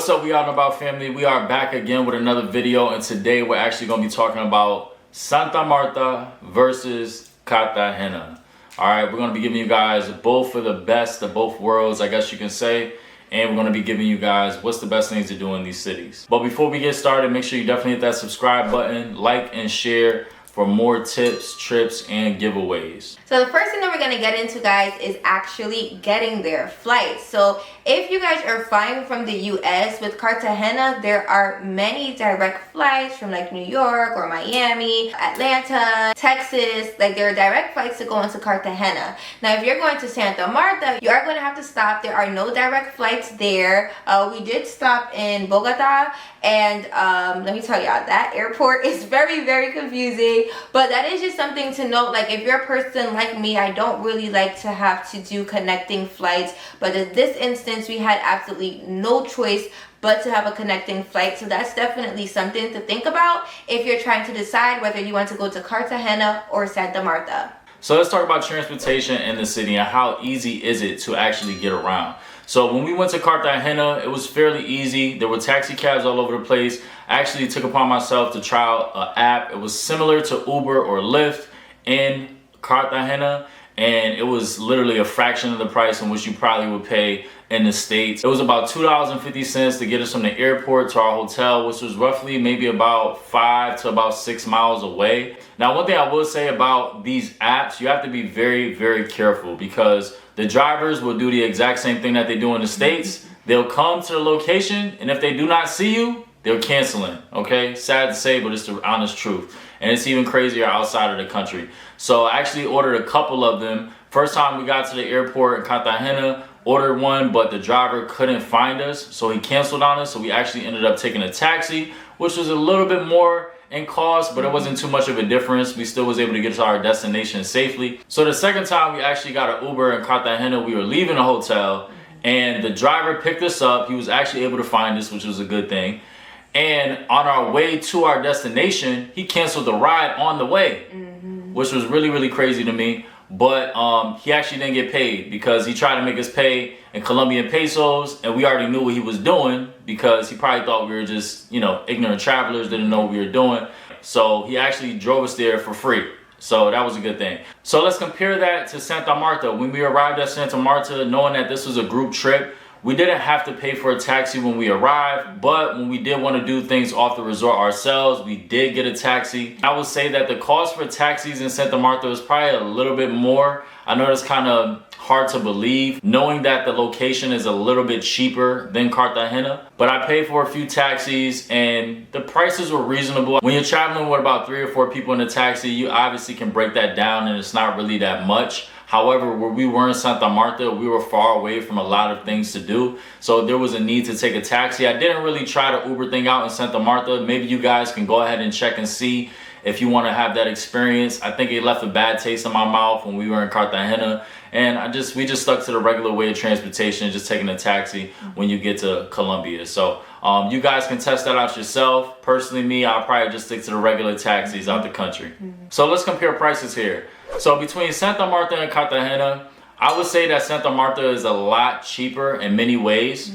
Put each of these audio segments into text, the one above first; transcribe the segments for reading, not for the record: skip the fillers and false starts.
What's up, we out and about family? We are back again with another video, and today we're actually going to be talking about Santa Marta versus Cartagena. Alright, we're going to be giving you guys both of the best of both worlds, I guess you can say. And we're going to be giving you guys what's the best things to do in these cities. But before we get started, make sure you definitely hit that subscribe button, like and share for more tips, trips, and giveaways. So the first thing that we're gonna get into, guys, is actually getting their flights. So if you guys are flying from the US with Cartagena, there are many direct flights from like New York or Miami, Atlanta, Texas. Like there are direct flights to go into Cartagena. Now if you're going to Santa Marta, you are going to have to stop. There are no direct flights there. We did stop in Bogota, and let me tell y'all, that airport is very, very confusing. But that is just something to note. Like if you're a person like me, I don't really like to have to do connecting flights, but in this instance we had absolutely no choice but to have a connecting flight. So that's definitely something to think about if you're trying to decide whether you want to go to Cartagena or Santa Marta. So let's talk about transportation in the city and how easy is it to actually get around. So when we went to Cartagena, it was fairly easy. There were taxi cabs all over the place. I actually took upon myself to try out an app. It was similar to Uber or Lyft in Cartagena, and it was literally a fraction of the price in which you probably would pay in the States. It was about $2.50 to get us from the airport to our hotel, which was roughly maybe about 5 to about 6 miles away. Now, one thing I will say about these apps, you have to be very, very careful, because the drivers will do the exact same thing that they do in the States. They'll come to the location, and if they do not see you, they're canceling, okay? Sad to say, but it's the honest truth. And it's even crazier outside of the country. So I actually ordered a couple of them. First time we got to the airport in Cartagena, ordered one, but the driver couldn't find us, so he canceled on us. So we actually ended up taking a taxi, which was a little bit more in cost, but it wasn't too much of a difference. We still was able to get to our destination safely. So the second time we actually got an Uber in Cartagena, we were leaving the hotel, and the driver picked us up. He was actually able to find us, which was a good thing. And on our way to our destination, he canceled the ride on the way, which was really, really crazy to me. But he actually didn't get paid, because he tried to make us pay in Colombian pesos, and we already knew what he was doing, because he probably thought we were just, you know, ignorant travelers, didn't know what we were doing. So he actually drove us there for free. So that was a good thing. So let's compare that to Santa Marta. When we arrived at Santa Marta, knowing that this was a group trip, we didn't have to pay for a taxi when we arrived, but when we did want to do things off the resort ourselves, we did get a taxi. I would say that the cost for taxis in Santa Marta was probably a little bit more. I know that's kind of hard to believe, knowing that the location is a little bit cheaper than Cartagena, but I paid for a few taxis and the prices were reasonable. When you're traveling with about 3 or 4 people in a taxi, you obviously can break that down and it's not really that much. However, where we were in Santa Marta, we were far away from a lot of things to do. So there was a need to take a taxi. I didn't really try the Uber thing out in Santa Marta. Maybe you guys can go ahead and check and see if you want to have that experience. I think it left a bad taste in my mouth when we were in Cartagena. And we just stuck to the regular way of transportation, just taking a taxi when you get to Colombia. So you guys can test that out yourself. Personally, me, I'll probably just stick to the regular taxis out the country. So let's compare prices here. So between Santa Marta and Cartagena, I would say that Santa Marta is a lot cheaper in many ways.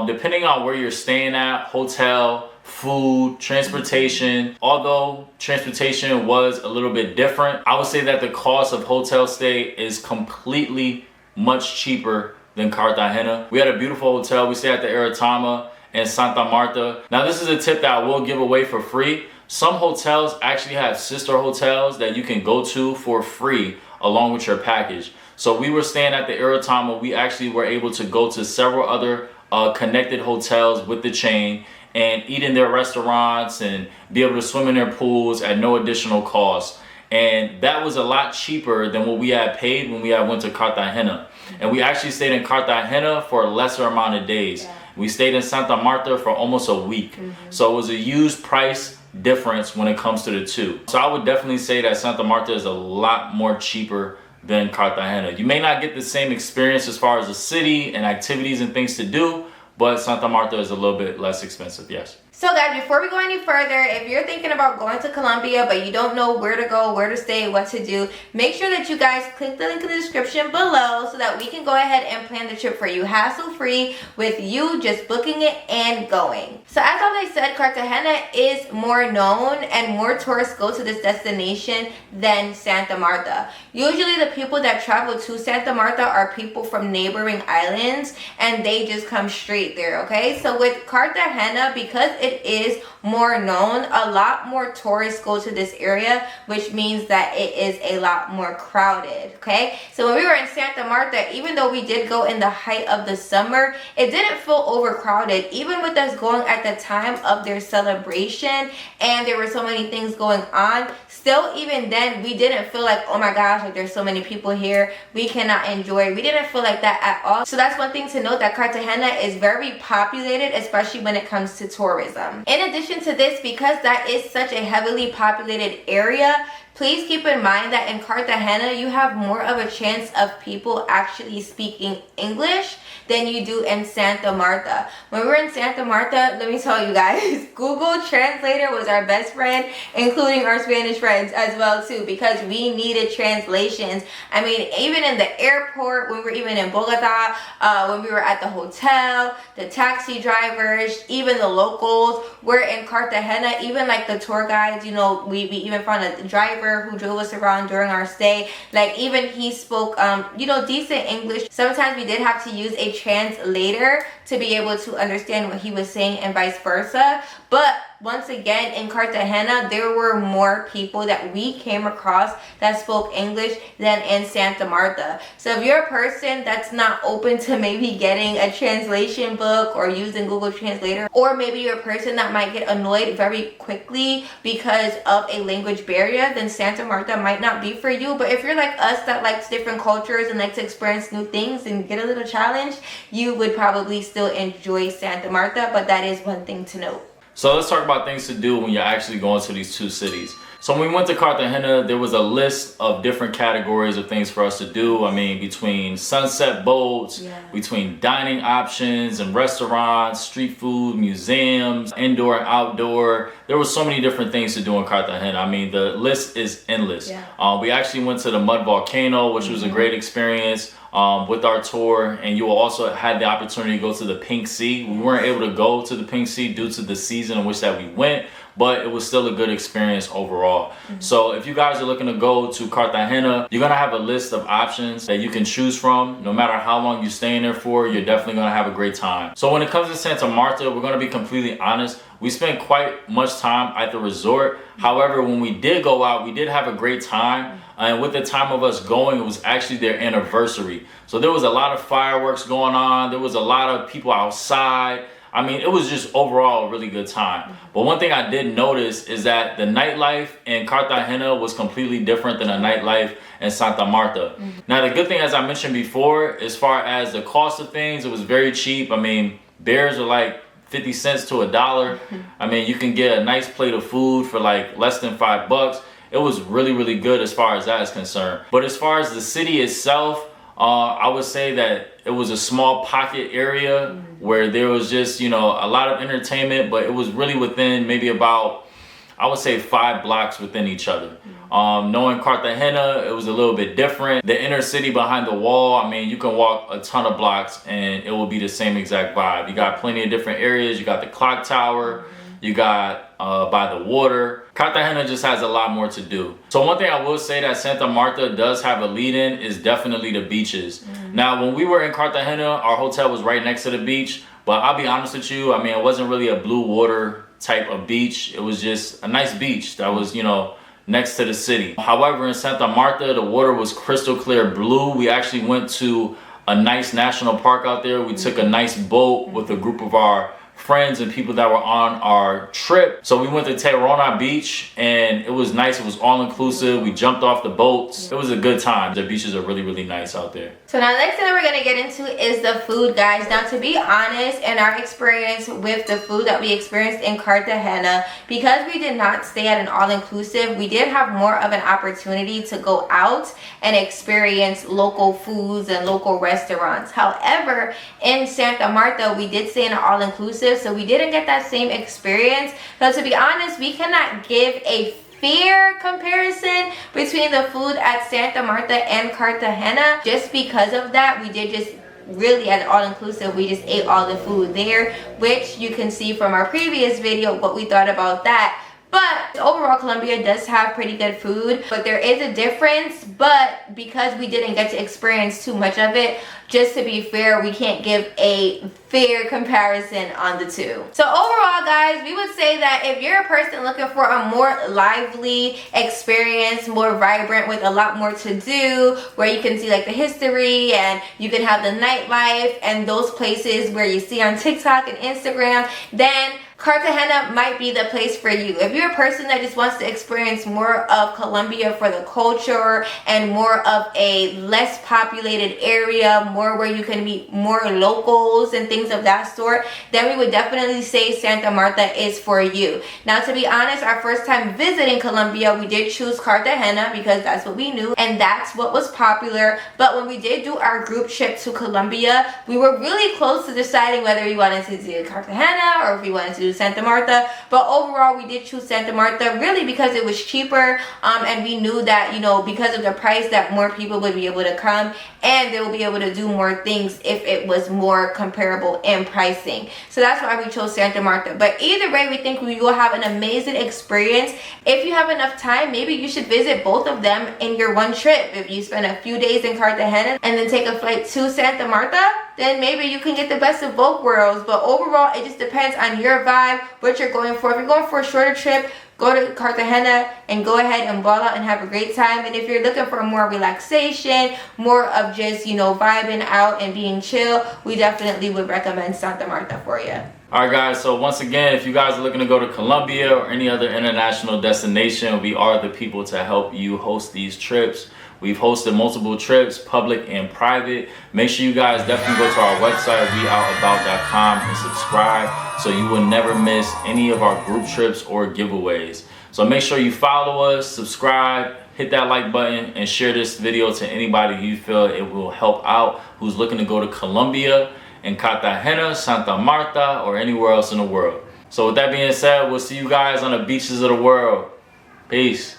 Depending on where you're staying at, hotel, food, transportation. Although transportation was a little bit different, I would say that the cost of hotel stay is completely much cheaper than Cartagena. We had a beautiful hotel. We stayed at the Eritama in Santa Marta. Now this is a tip that I will give away for free. Some hotels actually have sister hotels that you can go to for free along with your package. So we were staying at the Eritama. We actually were able to go to several other connected hotels with the chain and eat in their restaurants and be able to swim in their pools at no additional cost. And that was a lot cheaper than what we had paid when we had went to Cartagena. And we actually stayed in Cartagena for a lesser amount of days. We stayed in Santa Marta for almost a week. So it was a huge price difference when it comes to the two. So I would definitely say that Santa Marta is a lot more cheaper than Cartagena. You may not get the same experience as far as the city and activities and things to do, but Santa Marta is a little bit less expensive, yes. So guys, before we go any further, if you're thinking about going to Colombia but you don't know where to go, where to stay, what to do, make sure that you guys click the link in the description below so that we can go ahead and plan the trip for you hassle-free with you just booking it and going. So as I said, Cartagena is more known and more tourists go to this destination than Santa Marta. Usually the people that travel to Santa Marta are people from neighboring islands and they just come straight there, okay? So with Cartagena, because it is more known, a lot more tourists go to this area, which means that it is a lot more crowded, okay? So when we were in Santa Marta, even though we did go in the height of the summer, it didn't feel overcrowded, even with us going at the time of their celebration and there were so many things going on. Still, even then, we didn't feel like, oh my gosh, like there's so many people here, we cannot enjoy. We didn't feel like that at all. So that's one thing to note, that Cartagena is very populated, especially when it comes to tourism. In addition to this, because that is such a heavily populated area, please keep in mind that in Cartagena, you have more of a chance of people actually speaking English than you do in Santa Marta. When we were in Santa Marta, let me tell you guys, Google Translator was our best friend, including our Spanish friends as well too, because we needed translations. I mean, even in the airport, when we were even in Bogota, when we were at the hotel, the taxi drivers, even the locals were in Cartagena, even like the tour guides, you know, we even found a driver who drove us around during our stay. Like even he spoke, you know, decent English. Sometimes we did have to use a translator to be able to understand what he was saying and vice versa. But once again, in Cartagena, there were more people that we came across that spoke English than in Santa Marta. So if you're a person that's not open to maybe getting a translation book or using Google Translator, or maybe you're a person that might get annoyed very quickly because of a language barrier, then Santa Marta might not be for you. But if you're like us that likes different cultures and likes to experience new things and get a little challenged, you would probably still enjoy Santa Marta. But that is one thing to note. So let's talk about things to do when you're actually going to these two cities. So when we went to Cartagena, there was a list of different categories of things for us to do. I mean, between sunset boats, between dining options and restaurants, street food, museums, indoor and outdoor. There were so many different things to do in Cartagena. I mean, the list is endless. We actually went to the mud volcano, which was a great experience. With our tour, and you also had the opportunity to go to the Pink Sea. We weren't able to go to the Pink Sea due to the season in which that we went, but it was still a good experience overall. So if you guys are looking to go to Cartagena, you're gonna have a list of options that you can choose from. No matter how long you're staying there for, you're definitely gonna have a great time. So when it comes to Santa Marta, we're gonna be completely honest. We spent quite much time at the resort. However, when we did go out, we did have a great time. And with the time of us going, it was actually their anniversary. So there was a lot of fireworks going on. There was a lot of people outside. I mean, it was just overall a really good time. But one thing I did notice is that the nightlife in Cartagena was completely different than the nightlife in Santa Marta. Now, the good thing, as I mentioned before, as far as the cost of things, it was very cheap. I mean, beers are like 50 cents to $1. I mean, you can get a nice plate of food for like less than $5. It was really, really good as far as that is concerned. But as far as the city itself, I would say that it was a small pocket area where there was just, you know, a lot of entertainment, but it was really within maybe about, I would say 5 blocks within each other. Knowing Cartagena, it was a little bit different. The inner city behind the wall, I mean, you can walk a ton of blocks and it will be the same exact vibe. You got plenty of different areas. You got the clock tower. You got by the water. Cartagena just has a lot more to do. So one thing I will say that Santa Marta does have a lead in is definitely the beaches. Now, when we were in Cartagena, our hotel was right next to the beach. But I'll be honest with you, I mean, it wasn't really a blue water type of beach. It was just a nice beach that was, you know, next to the city. However, in Santa Marta, the water was crystal clear blue. We actually went to a nice national park out there. We took a nice boat with a group of our friends and people that were on our trip. So we went to Tayrona Beach and it was nice. It was all inclusive. We jumped off the boats. It was a good time. The beaches are really, really nice out there. So now the next thing that we're gonna get into is the food, guys. Now, to be honest, in our experience with the food that we experienced in Cartagena, because we did not stay at an all-inclusive, we did have more of an opportunity to go out and experience local foods and local restaurants. However, in Santa Marta, we did stay in an all-inclusive, so we didn't get that same experience. So to be honest, we cannot give a fair comparison between the food at Santa Marta and Cartagena. Just because of that, we did just really at all-inclusive, we just ate all the food there, which you can see from our previous video what we thought about that. But overall, Colombia does have pretty good food, but there is a difference. But because we didn't get to experience too much of it, just to be fair, we can't give a fair comparison on the two. So overall, guys, we would say that if you're a person looking for a more lively experience, more vibrant, with a lot more to do, where you can see like the history and you can have the nightlife and those places where you see on TikTok and Instagram, then Cartagena might be the place for you. If you're a person that just wants to experience more of Colombia for the culture and more of a less populated area, more where you can meet more locals and things of that sort, then we would definitely say Santa Marta is for you. Now, to be honest, our first time visiting Colombia, we did choose Cartagena because that's what we knew and that's what was popular. But when we did do our group trip to Colombia, we were really close to deciding whether we wanted to do Cartagena or if we wanted to do Santa Marta. But overall, we did choose Santa Marta really because it was cheaper, and we knew that, you know, because of the price, that more people would be able to come and they will be able to do more things if it was more comparable in pricing. So that's why we chose Santa Marta. But either way, we think we will have an amazing experience. If you have enough time, maybe you should visit both of them in your one trip. If you spend a few days in Cartagena and then take a flight to Santa Marta, then maybe you can get the best of both worlds. But overall, it just depends on your vibe, what you're going for. If you're going for a shorter trip, go to Cartagena and go ahead and ball out and have a great time. And if you're looking for more relaxation, more of just, you know, vibing out and being chill, we definitely would recommend Santa Marta for you. Alright guys, so once again, if you guys are looking to go to Colombia or any other international destination, we are the people to help you host these trips. We've hosted multiple trips, public and private. Make sure you guys definitely go to our website, weoutabout.com, and subscribe so you will never miss any of our group trips or giveaways. So make sure you follow us, subscribe, hit that like button, and share this video to anybody you feel it will help out who's looking to go to Colombia, in Cartagena, Santa Marta, or anywhere else in the world. So with that being said, we'll see you guys on the beaches of the world. Peace.